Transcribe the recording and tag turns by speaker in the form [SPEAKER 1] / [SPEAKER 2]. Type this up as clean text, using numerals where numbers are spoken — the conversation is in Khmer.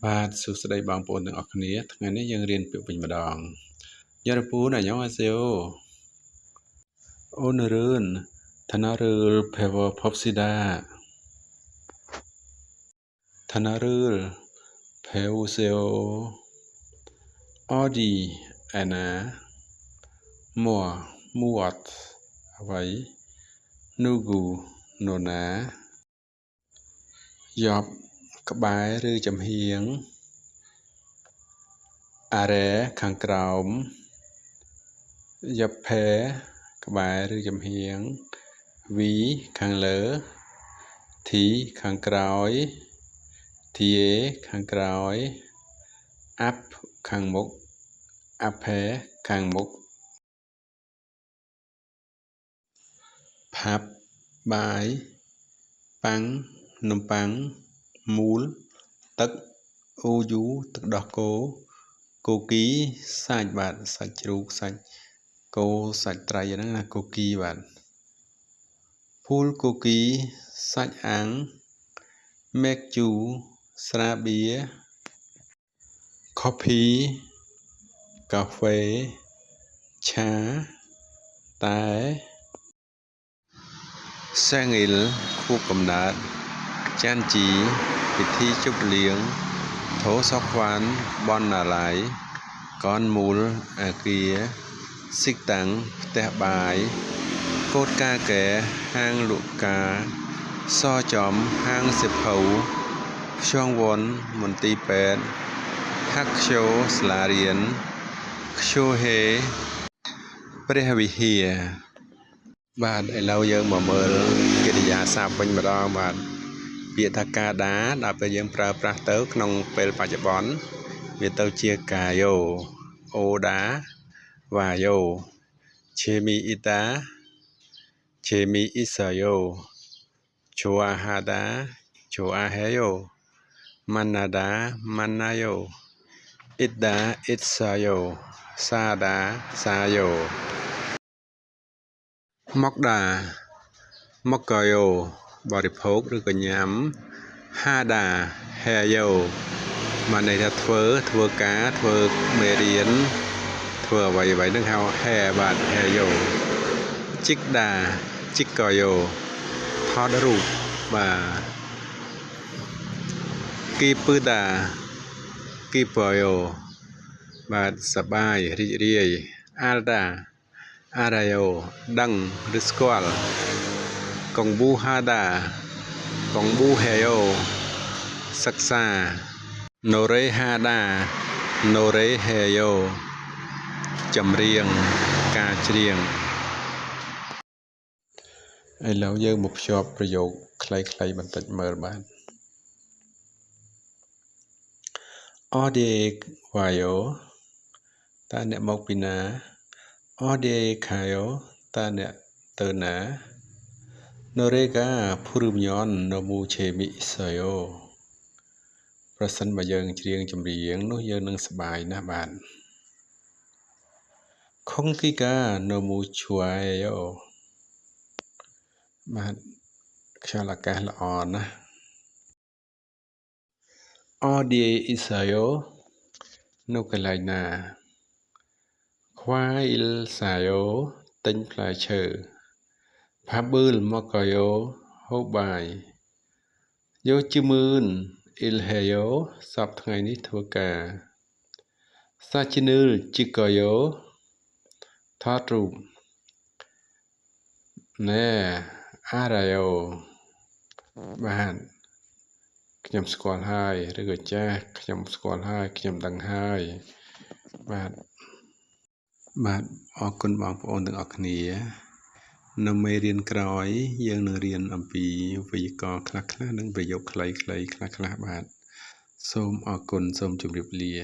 [SPEAKER 1] បាទសួស្តីបងប្អូនទាំងអស់គ្នាថ្ងៃនេះយើងរៀនពាក្យវិញម្ដង여러분 안녕하세요 오늘은 단어를 배워봅시다 단어를 배우세요 어디 애나 뭐 무엇 vậy 누구 너나 옆ក្បែរឬចំហៀងអារ៉េខាងក្រោមយ៉ាប់ផេក្បែរឬចំហៀងវីខាងលើធីខាងក្រោយធីអេខាងក្រោយអាប់ខាងមុខអាផេខាងមុខផាប់បាយប៉ាំងនំប៉័ងមូលទឹកអូយូទឹកដោះគោគូគីសាច់បាទសាច់ជ្រូកសាច់គោសាច់ត្រីហ្នឹងណាគូគីបាទភូលគូគីសាច់អាំងមេកជូស្រាបៀរ coffee កាហ្វេឆាតែសេងអ៊ីលខួបកំណើតចាន់ជីពិធីជប់លៀងធោសខ្វានបនណាឡៃកនមូលអាគារស៊ីកតាំងផ្ទះបាយកូតកាកែហាងលក់កាសចំហាងសិភៅខ្យងវ៉ុនមន្ទីរពេទ្យហាក់ខ្យូសាលារៀនខ្យូហេព្រះវិហារបាទឥឡូវយើងមកមើលកិរិយាសព្ទវិញម្ដងបាទពាក្យថាកាដាដល់ពេលយើងប្រើប្រាស់ទៅក្នុងពេលបច្ចុប្បន្នវាទៅជាកាយោអូដាវ៉ាយោឆេមីអ៊ីតាឆេមីអ៊ីសាយោជូអាហាដាជូអាហេយោម៉ាណាដាម៉ាណាយោអ៊ីដាអ៊ីសាយោសាដាសាយោមកដាមកកយោបរិភោគឬក៏ញ៉ាំហាដាហេយោបានន័យថាធ្វើការធ្វើមេរៀនធ្វើអ្វីហ្នឹងហៅហេបាទហេយោជីកដាជីកកយោថតរូបបាទគីពឺដាគីពយោបាទសប្បាយរីករាយអាល់ដាអារ៉ាយោដឹងឬស្គាល់កុងប៊ូហាដាកុងប៊ូហេយោសិក្សាណូរេហាដាណូរេហេយោចម្រៀងការច្រៀងឥឡូវយើងមកភ្ជាប់ប្រយោគខ្លីៗបន្តិចមើលបាទអឌីវ៉ាយោតើអ្នកមកពីណាអឌីខាយោតើអ្នកទៅណាណូរេកាភូរមយ៉នណូមូឆេមីសាយោប្រសិនបើយើងច្រៀងចម្រៀងនោះយើងនឹងសប្បាយណាស់បាទខុងគីកាណូមូឈួយយោបាទខ្យល់អាកាសល្អណាស់អឌីអ៊ីសាយោនៅកន្លែងណាខ្វាយអ៊ីលសាយោទិញផ្លែឈើផាប៊ឺលមកកយោហូបបាយយោជឺមឿនអ៊ីលហេយោសប្តាហ៍ថ្ងៃនេះធ្វើការសាជីនឺលជីកយោថតរូបណែអារ៉ាយោបាទខ្ញុំស្គាល់ហើយឬក៏ចាស់ខ្ញុំស្គាល់ហើយខ្ញុំដឹងហើយបាទអរគុណបងប្អូនទាំងអស់គ្នានៅមេរៀនក្រោយយើងនឹងរៀនអំពីវេយ្យាករណ៍ខ្លះៗនិងប្រយោគខ្លីៗខ្លះៗបាទសូមអរគុណសូមជម្រាបលា